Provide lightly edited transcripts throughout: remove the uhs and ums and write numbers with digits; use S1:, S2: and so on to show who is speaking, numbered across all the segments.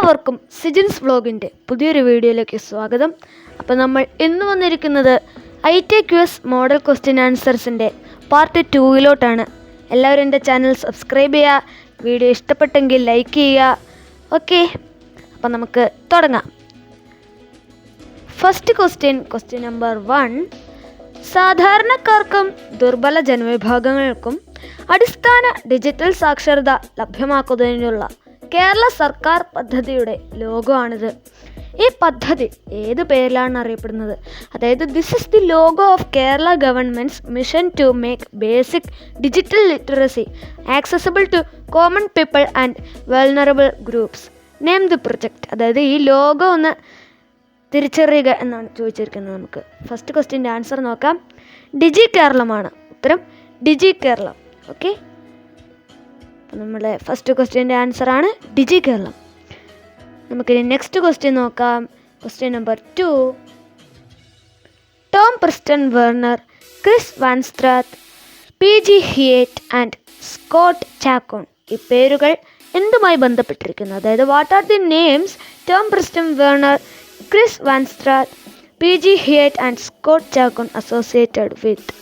S1: എല്ലാവർക്കും സിജിൻസ് വ്ലോഗിൻ്റെ പുതിയൊരു വീഡിയോയിലേക്ക് സ്വാഗതം. അപ്പോൾ നമ്മൾ ഇന്ന് വന്നിരിക്കുന്നത് ITQS മോഡൽ ക്വസ്റ്റ്യൻ ആൻസേഴ്സിൻ്റെ പാർട്ട് 2 എല്ലാവരും എൻ്റെ ചാനൽ സബ്സ്ക്രൈബ് ചെയ്യുക, വീഡിയോ ഇഷ്ടപ്പെട്ടെങ്കിൽ ലൈക്ക് ചെയ്യുക. ഓക്കെ, അപ്പോൾ നമുക്ക് തുടങ്ങാം. First question number 1. സാധാരണക്കാർക്കും ദുർബല ജനവിഭാഗങ്ങൾക്കും അടിസ്ഥാന ഡിജിറ്റൽ സാക്ഷരത ലഭ്യമാക്കുന്നതിനുള്ള കേരള സർക്കാർ പദ്ധതിയുടെ ലോഗോ ആണിത്. ഈ പദ്ധതി ഏത് പേരിലാണ് അറിയപ്പെടുന്നത്? അതായത് this is the logo of Kerala governments mission to make basic digital literacy accessible to common people and vulnerable groups. Name the project. അതായത് ഈ ലോഗോ ഒന്ന് തിരിച്ചറിയുക എന്നാണ് ചോദിച്ചിരിക്കുന്നത്. നമുക്ക് ഫസ്റ്റ് ക്വസ്റ്റ്യൻ്റെ ആൻസർ നോക്കാം. ഡിജി കേരളമാണ് ഉത്തരം. ഡിജി കേരളം. ഓക്കെ, അപ്പോൾ നമ്മുടെ ഫസ്റ്റ് ക്വസ്റ്റ്യൻ്റെ ആൻസറാണ് ഡിജി കേരളം. നമുക്കിനി നെക്സ്റ്റ് ക്വസ്റ്റ്യൻ നോക്കാം. Question number 2. Tom Preston Werner, Chris Wanstrath, PG Hyett and Scott Chacon. ഈ പേരുകൾ എന്തുമായി ബന്ധപ്പെട്ടിരിക്കുന്നു? അതായത് what are the names Tom Preston Werner, Chris Wanstrath, PG Hyett and Scott Chacon associated with?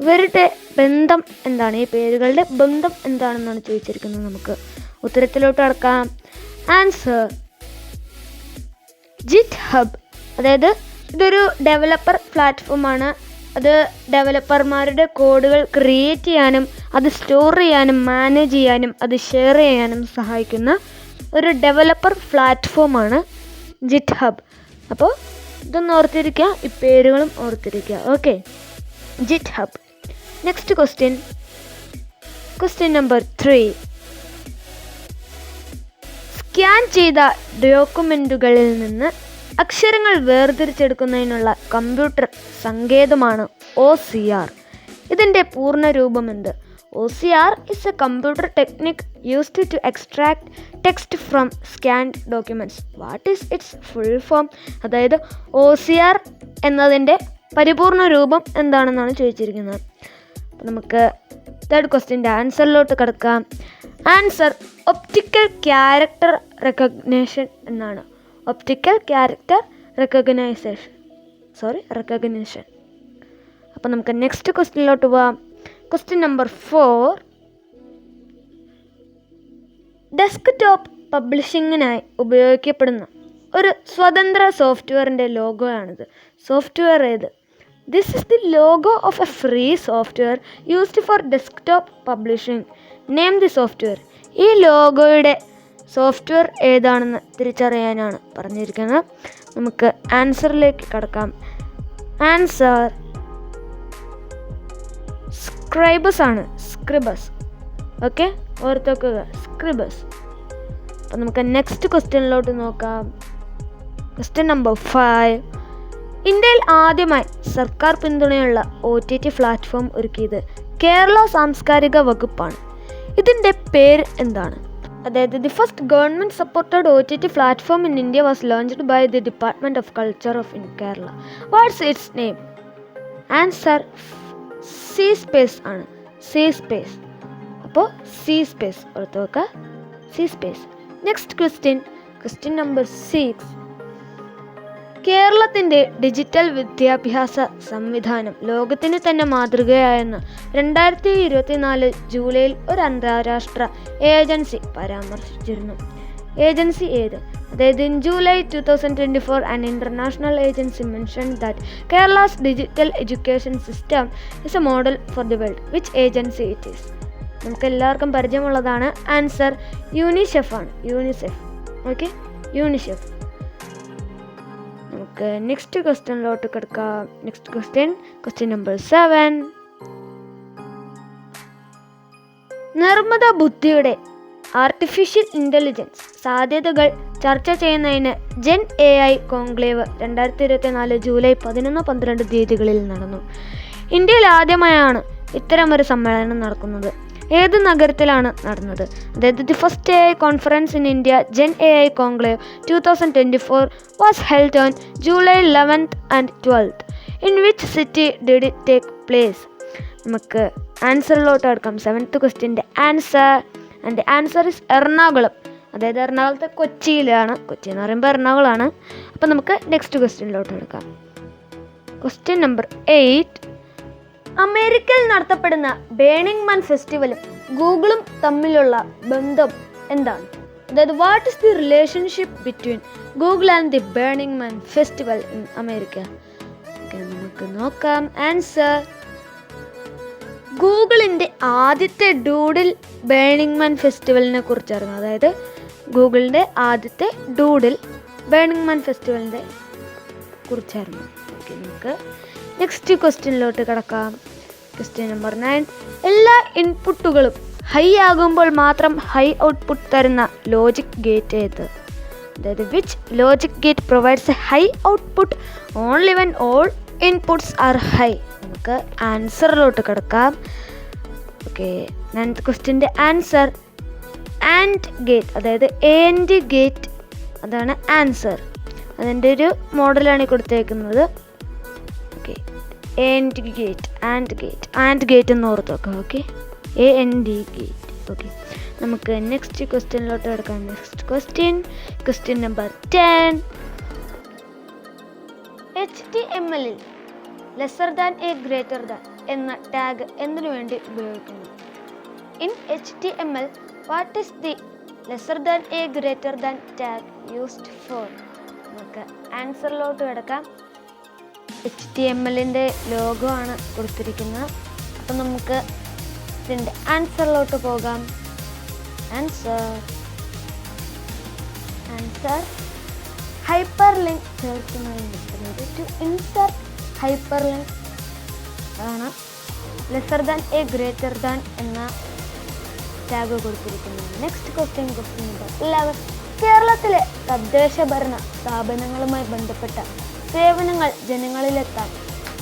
S1: ഇവരുടെ ബന്ധം എന്താണ്? ഈ പേരുകളുടെ ബന്ധം എന്താണെന്നാണ് ചോദിച്ചിരിക്കുന്നത്. നമുക്ക് ഉത്തരത്തിലോട്ട് കടക്കാം. Answer GitHub. അതായത് ഇതൊരു ഡെവലപ്പർ പ്ലാറ്റ്ഫോമാണ്. അത് ഡെവലപ്പർമാരുടെ കോഡുകൾ ക്രിയേറ്റ് ചെയ്യാനും അത് സ്റ്റോർ ചെയ്യാനും മാനേജ് ചെയ്യാനും അത് ഷെയർ ചെയ്യാനും സഹായിക്കുന്ന ഒരു ഡെവലപ്പർ പ്ലാറ്റ്ഫോമാണ് GitHub. അപ്പോൾ ഇതൊന്ന് ഓർത്തിരിക്കുക, ഈ പേരുകളും ഓർത്തിരിക്കുക. Okay, GitHub. Next question number 3. Scan ചെയ്ത ഡോക്യുമെൻറ്റുകളിൽ നിന്ന് അക്ഷരങ്ങൾ വേർതിരിച്ചെടുക്കുന്നതിനുള്ള കമ്പ്യൂട്ടർ സങ്കേതമാണ് OCR. ഇതിൻ്റെ പൂർണ്ണരൂപം എന്ത്? OCR is a computer technique used to extract text from scanned documents. What is its full form? അതായത് OCR എന്നതിൻ്റെ പരിപൂർണ രൂപം എന്താണെന്നാണ് ചോദിച്ചിരിക്കുന്നത്. അപ്പോൾ നമുക്ക് തേർഡ് ക്വസ്റ്റ്യൻ്റെ ആൻസറിലോട്ട് കിടക്കാം. ആൻസർ ഒപ്റ്റിക്കൽ ക്യാരക്ടർ റെക്കഗ്നേഷൻ എന്നാണ്. Optical character recognition. അപ്പോൾ നമുക്ക് നെക്സ്റ്റ് ക്വസ്റ്റ്യനിലോട്ട് പോവാം. Question number 4. ഡെസ്ക്ടോപ്പ് പബ്ലിഷിങ്ങിനായി ഉപയോഗിക്കപ്പെടുന്ന ഒരു സ്വതന്ത്ര സോഫ്റ്റ്വെയറിൻ്റെ ലോഗോ ആണിത്. സോഫ്റ്റ്വെയർ ഏത്? This is the logo of a free software used for desktop publishing. Name the software. ഈ ലോഗോയുടെ സോഫ്റ്റ്വെയർ ഏതാണെന്ന് തിരിച്ചറിയാനാണ് പറഞ്ഞിരിക്കുന്നത്. നമുക്ക് ആൻസറിലേക്ക് കടക്കാം. ആൻസർ സ്ക്രൈബസ് ആണ്. സ്ക്രിബസ്. ഓക്കെ, ഓർത്തോക്കുക, സ്ക്രിബസ്. അപ്പോൾ നമുക്ക് നെക്സ്റ്റ് ക്വസ്റ്റ്യനിലോട്ട് നോക്കാം. Question number 5. ഇന്ത്യയിൽ ആദ്യമായി സർക്കാർ പിന്തുണയുള്ള OTT പ്ലാറ്റ്ഫോം ഒരുക്കിയത് കേരള സാംസ്കാരിക വകുപ്പാണ്. ഇതിൻ്റെ പേര് എന്താണ്? അതായത് the first government supported OTT platform in India was launched by the department of culture of in Kerala. What's its name? Answer C-Space ആണ്. C-Space. അപ്പോൾ C-Space ഓർത്ത് വെക്കുക, C-Space. Next question number 6. കേരളത്തിൻ്റെ ഡിജിറ്റൽ വിദ്യാഭ്യാസ സംവിധാനം ലോകത്തിന് തന്നെ മാതൃകയായെന്ന് 2024 ജൂലൈയിൽ ഒരു അന്താരാഷ്ട്ര ഏജൻസി പരാമർശിച്ചിരുന്നു. ഏജൻസി ഏത്? അതായത് in July 2024 an international agency mentioned that Kerala's digital education system is a model for the world. Which agency it is? നമുക്ക് എല്ലാവർക്കും പരിചയമുള്ളതാണ്. ആൻസർ യൂണിസെഫ് ആണ്. യൂണിസെഫ്. Okay, UNICEF. നമുക്ക് നെക്സ്റ്റ് ക്വസ്റ്റ്യനിലോട്ട് കിടക്കാം. Next question number 7. നിർമ്മിത ബുദ്ധിയുടെ ആർട്ടിഫിഷ്യൽ ഇൻ്റലിജൻസ് സാധ്യതകൾ ചർച്ച ചെയ്യുന്നതിന് ജെൻ AI കോൺക്ലേവ് 2024 ജൂലൈ 11-12 തീയതികളിൽ നടന്നു. ഇന്ത്യയിൽ ആദ്യമായാണ് ഇത്തരമൊരു സമ്മേളനം നടക്കുന്നത്. ഏത് നഗരത്തിലാണ് നടന്നത്? അതായത് the first AI conference in India gen AI conclave 2024 was held on July 11th and 12th. In which city did it take place? നമുക്ക് ആൻസറിലോട്ട് എടുക്കാം. 7th ക്വസ്റ്റ്യൻ്റെ answer. And the answer is Ernakulam. അതായത് എറണാകുളത്തെ കൊച്ചിയിലാണ്. കൊച്ചി എന്ന് പറയുമ്പോൾ എറണാകുളമാണ്. അപ്പം നമുക്ക് നെക്സ്റ്റ് ക്വസ്റ്റ്യനിലോട്ട് എടുക്കാം. Question number 8. അമേരിക്കയിൽ നടത്തപ്പെടുന്ന ബേണിംഗ് മാൻ ഫെസ്റ്റിവലും ഗൂഗിളും തമ്മിലുള്ള ബന്ധം എന്താണ്? അതായത് what is the relationship between Google and the burning man festival in America? നമുക്ക് നോക്കാം ആൻസർ. ഗൂഗിളിൻ്റെ ആദ്യത്തെ ഡൂഡിൽ ബേണിംഗ് മാൻ ഫെസ്റ്റിവലിനെ കുറിച്ചായിരുന്നു. അതായത് ഗൂഗിളിൻ്റെ ആദ്യത്തെ ഡൂഡിൽ ബേണിംഗ് മാൻ ഫെസ്റ്റിവലിൻ്റെ കുറിച്ചായിരുന്നു. ഓക്കെ, നമുക്ക് നെക്സ്റ്റ് ക്വസ്റ്റ്യനിലോട്ട് കിടക്കാം. Question number 9. എല്ലാ ഇൻപുട്ടുകളും ഹൈ ആകുമ്പോൾ മാത്രം ഹൈ ഔട്ട്പുട്ട് തരുന്ന ലോജിക് ഗേറ്റ് ഏത്? അതായത് which logic gate provides a high output only when all inputs are high? നമുക്ക് ആൻസറിലോട്ട് കിടക്കാം. ഓക്കെ, 9th ക്വസ്റ്റ്യൻ്റെ ആൻസർ ആൻഡ് ഗേറ്റ്, അതായത് AND ഗേറ്റ്, അതാണ് ആൻസർ. അതിൻ്റെ ഒരു മോഡലാണ് കൊടുത്തേക്കുന്നത്. ഓക്കെ, AND ഗേറ്റ് എന്ന് ഓർത്ത് വെക്കാം. Okay, AND gate. ഓക്കെ, നമുക്ക് നെക്സ്റ്റ് ക്വസ്റ്റ്യനിലോട്ട് കിടക്കാം. Next question number 10. HTML-ൽ lesser than a greater than എന്ന ടാഗ് എന്തിനു വേണ്ടി ഉപയോഗിക്കുന്നു? In HTML, what is the lesser than a greater than tag used for? നമുക്ക് ആൻസറിലോട്ട് കിടക്കാം. HTML-ൻ്റെ ലോഗോ ആണ് കൊടുത്തിരിക്കുന്നത്. അപ്പം നമുക്ക് ഇതിൻ്റെ ആൻസറിലോട്ട് പോകാം. ആൻസർ ഹൈപ്പർ ലിങ്ക് ചേർക്കുന്നതിന് അതായത് ടു ഇൻസർട്ട് ഹൈപ്പർ ലിങ്ക് ആണ് lesser than a greater than എന്ന ടാഗ് കൊടുത്തിരിക്കുന്നത്. Next question number 11. കേരളത്തിലെ തദ്ദേശ ഭരണ സ്ഥാപനങ്ങളുമായി ബന്ധപ്പെട്ട സേവനങ്ങൾ ജനങ്ങളിലെത്താൻ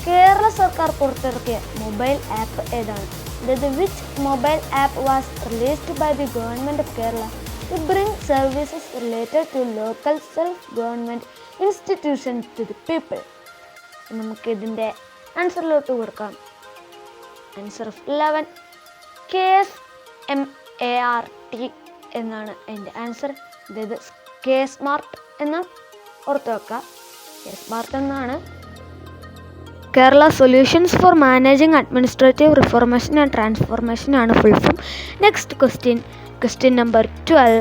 S1: കേരള സർക്കാർ പുറത്തിറക്കിയ മൊബൈൽ ആപ്പ് ഏതാണ്? അതായത് which mobile app was released by the government of Kerala to bring services related to local self government institutions to the people? നമുക്ക് ഇതിൻ്റെ ആൻസറിലോട്ട് കൊടുക്കാം. ആൻസർ ഓഫ് 11 KSMART എന്നാണ് അതിൻ്റെ ആൻസർ. അതായത് കെ സ്മാർട്ട് എന്ന് ഓർത്ത് വെക്കുക. സ്മാർട്ട് എന്നാണ് Kerala solutions for managing administrative reformation and transformation ആണ് full form. Next question number 12.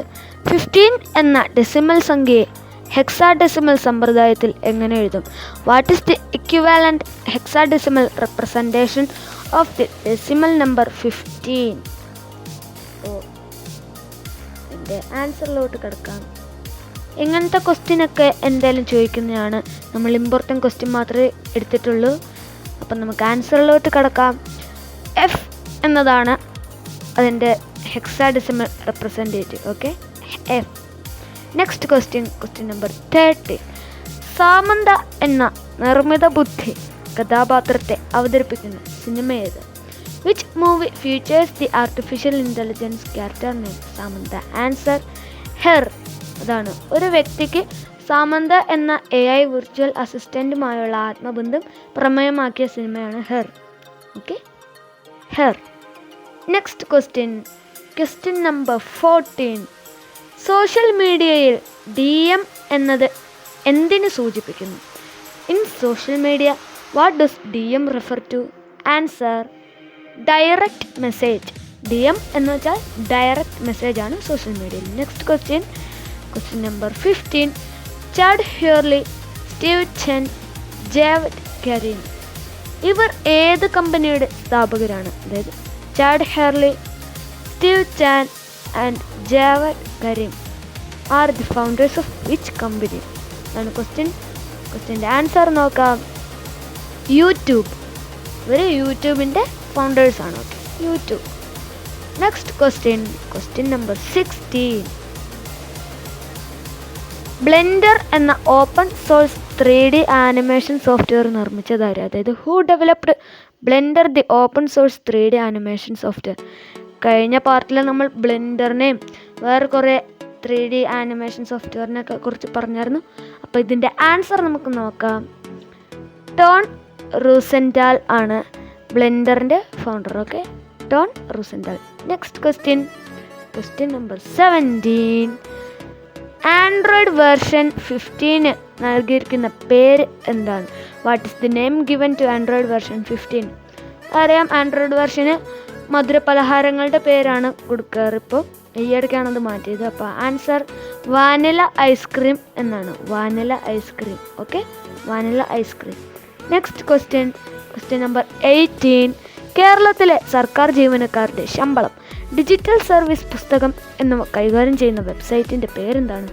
S1: 15 എന്ന ഡെസിമൽ സംഖ്യയെ ഹെക്സാഡെസിമൽ സമ്പ്രദായത്തിൽ എങ്ങനെ എഴുതും? What is the equivalent hexadecimal representation of the decimal number 15? ഇതിൻ്റെ ആൻസറിലോട്ട് കിടക്കാം. ഇങ്ങനത്തെ ക്വസ്റ്റ്യനൊക്കെ എന്തായാലും ചോദിക്കുന്നതാണ്. നമ്മൾ ഇമ്പോർട്ടൻറ്റ് ക്വസ്റ്റ്യൻ മാത്രമേ എടുത്തിട്ടുള്ളൂ. അപ്പം നമുക്ക് ആൻസറിലോട്ട് കിടക്കാം. F എന്നതാണ് അതിൻ്റെ hexadecimal representative. Okay, F. Next question number 13. Samantha എന്ന നിർമ്മിത ബുദ്ധി കഥാപാത്രത്തെ അവതരിപ്പിക്കുന്ന സിനിമ ഏത്? Which movie features the artificial intelligence character name Samantha? Answer her. അതാണ് ഒരു വ്യക്തിക്ക് സാമന്ത എന്ന AI വിർച്വൽ അസിസ്റ്റൻറ്റുമായുള്ള ആത്മബന്ധം പ്രമേയമാക്കിയ സിനിമയാണ് her. Okay, her. Next question number 14. Social മീഡിയയിൽ DM എന്നത് എന്തിനു സൂചിപ്പിക്കുന്നു? In social media what does DM refer to? Answer direct message. DM എന്ന് വെച്ചാൽ ഡയറക്റ്റ് മെസ്സേജ് ആണ് സോഷ്യൽ മീഡിയയിൽ. Next question number 15. Chad Hurley, Steve Chen, Javed Karim ഇവർ ഏത് കമ്പനിയുടെ സ്ഥാപകരാണ്? അതായത് Chad Hurley, Steve Chan and Javed Karim are the founders of which company? ആണ് ക്വസ്റ്റ്യൻ്റെ ആൻസർ നോക്കാം. യൂട്യൂബ്. ഇവർ യൂട്യൂബിൻ്റെ ഫൗണ്ടേഴ്സാണ്. Okay, YouTube. Next question number 16. Blender എന്ന open source 3D animation software നിർമ്മിച്ചതാര്? അതായത് who developed Blender the open source 3D animation software? കഴിഞ്ഞ പാർട്ടിൽ നമ്മൾ ബ്ലെൻഡറിനെയും വേറെ കുറേ 3D ആനിമേഷൻ സോഫ്റ്റ്വെയറിനൊക്കെ കുറിച്ച് പറഞ്ഞായിരുന്നു. അപ്പോൾ ഇതിൻ്റെ ആൻസർ നമുക്ക് നോക്കാം. ടോൺ റൂസെൻഡാൽ ആണ് ബ്ലെൻഡറിൻ്റെ founder. Okay, Ton Roosendaal. Next question number 17. Android version 15 നൽകിയിരിക്കുന്ന പേര് എന്താണ്? What is the name given to Android version 15? അറിയാം, ആൻഡ്രോയിഡ് വേർഷന് മധുരപലഹാരങ്ങളുടെ പേരാണ് കൊടുക്കാറ്. ഇപ്പോൾ ഈ ഇടയ്ക്കാണത് മാറ്റിയത്. അപ്പോൾ ആൻസർ വാനില ഐസ്ക്രീം എന്നാണ്. Vanilla ice cream. Okay, vanilla ice cream. Next question number 18. കേരളത്തിലെ സർക്കാർ ജീവനക്കാരുടെ ശമ്പളം, ഡിജിറ്റൽ സർവീസ് പുസ്തകം എന്നിവ കൈകാര്യം ചെയ്യുന്ന വെബ്സൈറ്റിൻ്റെ പേരെന്താണ്?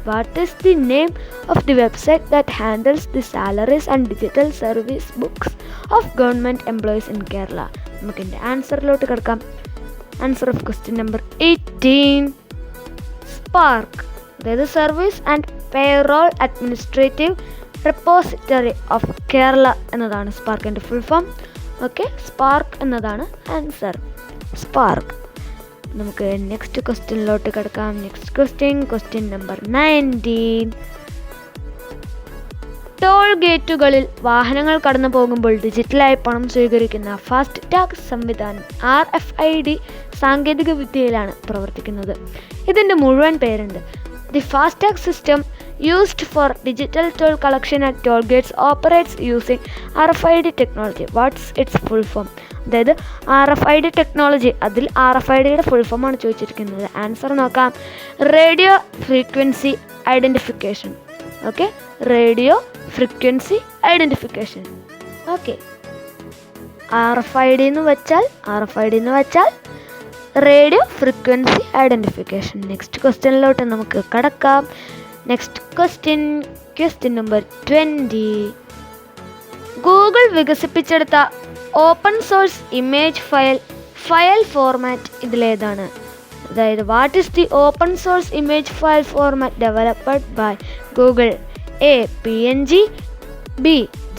S1: What is the name of the website that handles the salaries and digital service books of government employees in Kerala? നമുക്കിൻ്റെ ആൻസറിലോട്ട് കിടക്കാം. Answer of question number 18 SPARK, അതായത് service and payroll administrative repository of Kerala എന്നതാണ് സ്പാർക്കിൻ്റെ ഫുൾ ഫോം. ഓക്കെ, സ്പാർക്ക് എന്നതാണ് answer. SPARK. നമുക്ക് next ക്വസ്റ്റ്യനിലോട്ട് കിടക്കാം. Next question number 19. ടോൾ ഗേറ്റുകളിൽ വാഹനങ്ങൾ കടന്നു പോകുമ്പോൾ ഡിജിറ്റലായി പണം സ്വീകരിക്കുന്ന ഫാസ്റ്റ് ടാഗ് സംവിധാനം RFID സാങ്കേതിക വിദ്യയിലാണ് പ്രവർത്തിക്കുന്നത്. ഇതിൻ്റെ മുഴുവൻ പേരുണ്ട്. The fast tag system used for digital toll collection at toll gates operates using RFID technology. What's its full form? അതായത് RFID ടെക്നോളജി, അതിൽ RFIDയുടെ ഫുൾ ഫോം ആണ് ചോദിച്ചിരിക്കുന്നത്. ആൻസർ നോക്കാം. Radio frequency identification. Okay, radio frequency identification. Okay, RFID എന്ന് വെച്ചാൽ radio frequency identification. Next ക്വസ്റ്റ്യനിലോട്ട് നമുക്ക് കടക്കാം. Next question number 20. ഗൂഗിൾ വികസിപ്പിച്ചെടുത്ത open source image file format ഇതിലേതാണ്? അതായത് what is the open source image file format developed by Google? A PNG, B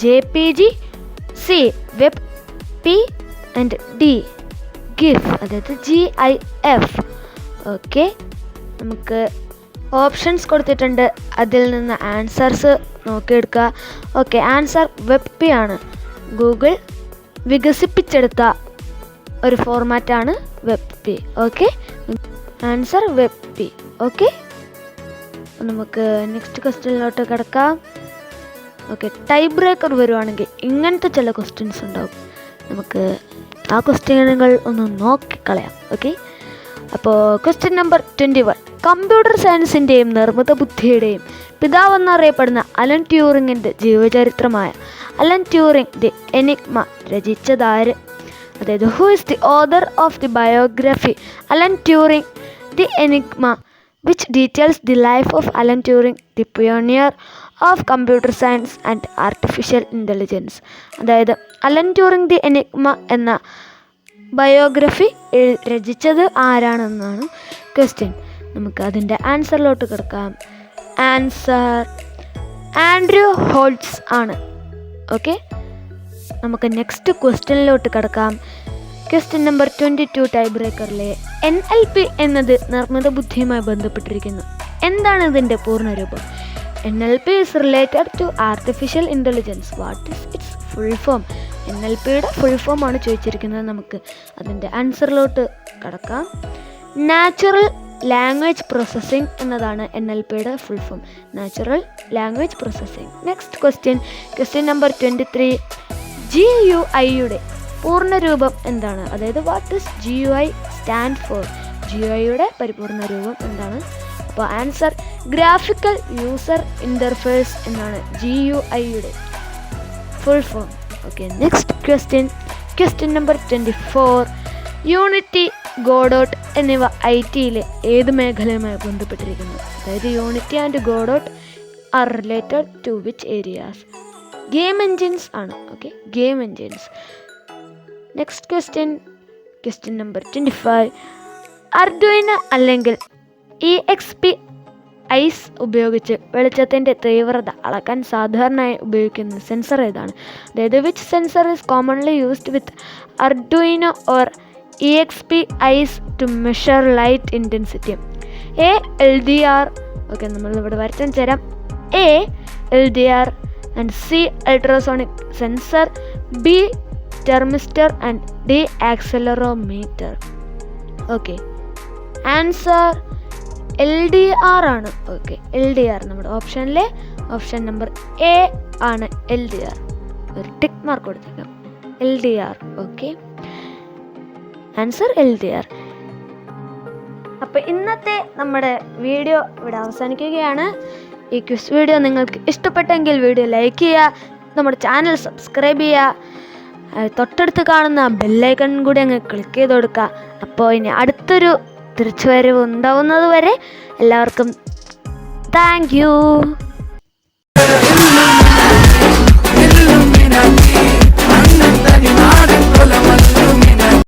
S1: JPG, C WebP and D GIF, അതായത് GIF. Okay, നമുക്ക് options കൊടുത്തിട്ടുണ്ട്, അതിൽ നിന്ന് answers നോക്കിയെടുക്കുക. Okay, answer WebP ആണ്. Google വികസിപ്പിച്ചെടുത്ത ഒരു ഫോർമാറ്റാണ് WebP. Okay, answer WebP. Okay, നമുക്ക് നെക്സ്റ്റ് ക്വസ്റ്റ്യനിലോട്ട് കിടക്കാം. ഓക്കെ, ടൈ ബ്രേക്കർ വരുവാണെങ്കിൽ ഇങ്ങനത്തെ ചില ക്വസ്റ്റ്യൻസ് ഉണ്ടാവും. നമുക്ക് ആ ക്വസ്റ്റ്യനുകൾ ഒന്ന് നോക്കിക്കളയാം. ഓക്കെ, അപ്പോൾ ക്വസ്റ്റ്യൻ നമ്പർ 21. കമ്പ്യൂട്ടർ സയൻസിൻ്റെയും നിർമ്മിത ബുദ്ധിയുടെയും പിതാവെന്നറിയപ്പെടുന്ന അലൻ ട്യൂറിങ്ങിൻ്റെ ജീവചരിത്രമായ അലൻ ട്യൂറിങ് ദി എനിഗ്മ രചിച്ചതാര്? അതായത് who is the author of the biography Alan Turing the Enigma which details the life of Alan Turing, the pioneer of computer science and artificial intelligence. അതായത് Allen Turing the Enigma എന്ന biography രചിച്ചത് ആരാണെന്നാണ് question. നമുക്ക് അതിൻ്റെ ആൻസറിലോട്ട് കിടക്കാം. Answer Andrew ഹോൾട്സ് ആണ്. Okay, നമുക്ക് next ക്വസ്റ്റ്യനിലോട്ട് കിടക്കാം. ക്വസ്റ്റ്യൻ നമ്പർ 22 ടൈ ബ്രേക്കറിലെ NLP എന്നത് നിർമ്മിത ബുദ്ധിയുമായി ബന്ധപ്പെട്ടിരിക്കുന്നു. എന്താണ് ഇതിൻ്റെ പൂർണ്ണരൂപം? NLP is related to artificial intelligence. What is its full form? NLPയുടെ ഫുൾ ഫോം ആണ് ചോദിച്ചിരിക്കുന്നത്. നമുക്ക് അതിൻ്റെ ആൻസറിലോട്ട് കടക്കാം. നാച്ചുറൽ ലാംഗ്വേജ് പ്രോസസ്സിംഗ് എന്നതാണ് NLPയുടെ full form. Natural language processing. Next question number 23. GUIയുടെ പൂർണ്ണരൂപം എന്താണ്? അതായത് what is GUI stand for? GUIയുടെ പരിപൂർണ്ണ രൂപം എന്താണ്? അപ്പോൾ ആൻസർ ഗ്രാഫിക്കൽ യൂസർ ഇൻ്റർഫേസ് എന്നാണ് GUIയുടെ full form. Okay, next question number 24. Unity, Godot എന്നിവ IT-യിലെ ഏത് മേഖലയുമായി ബന്ധപ്പെട്ടിരിക്കുന്നു? അതായത് Unity and Godot are related to which areas? Game engines ആണ്. Okay, game engines. Next question number 25. Arduino അല്ലെങ്കിൽ EXP ഐസ് ഉപയോഗിച്ച് വെളിച്ചത്തിൻ്റെ തീവ്രത അളക്കാൻ സാധാരണയായി ഉപയോഗിക്കുന്ന സെൻസർ ഏതാണ്? അതായത് which sensor is commonly used with Arduino or EXP ice to measure light intensity? A LDR. Okay, നമ്മളിവിടെ വരച്ചു തരാം. A LDR and C ultrasonic sensor, B thermistor and D accelerometer. Okay, answer LDR ആണ്. Okay, LDR നമ്മുടെ ഓപ്ഷനിലെ option number A ആണ് LDR. ഒരു tick mark കൊടുത്തേക്കാം, LDR. Okay, answer LDR. അപ്പോൾ ഇന്നത്തെ നമ്മുടെ വീഡിയോ ഇവിടെ അവസാനിക്കുകയാണ്. ഈ ക്വിസ് വീഡിയോ നിങ്ങൾക്ക് ഇഷ്ടപ്പെട്ടെങ്കിൽ വീഡിയോ ലൈക്ക് ചെയ്യുക, നമ്മുടെ ചാനൽ സബ്സ്ക്രൈബ് ചെയ്യുക, തൊട്ടടുത്ത് കാണുന്ന ബെല്ലൈക്കൺ കൂടി അങ്ങ് ക്ലിക്ക് ചെയ്ത് കൊടുക്കുക. അപ്പോൾ ഇനി അടുത്തൊരു തിരിച്ചുവരവ് ഉണ്ടാവുന്നത് വരെ എല്ലാവർക്കും താങ്ക് യു.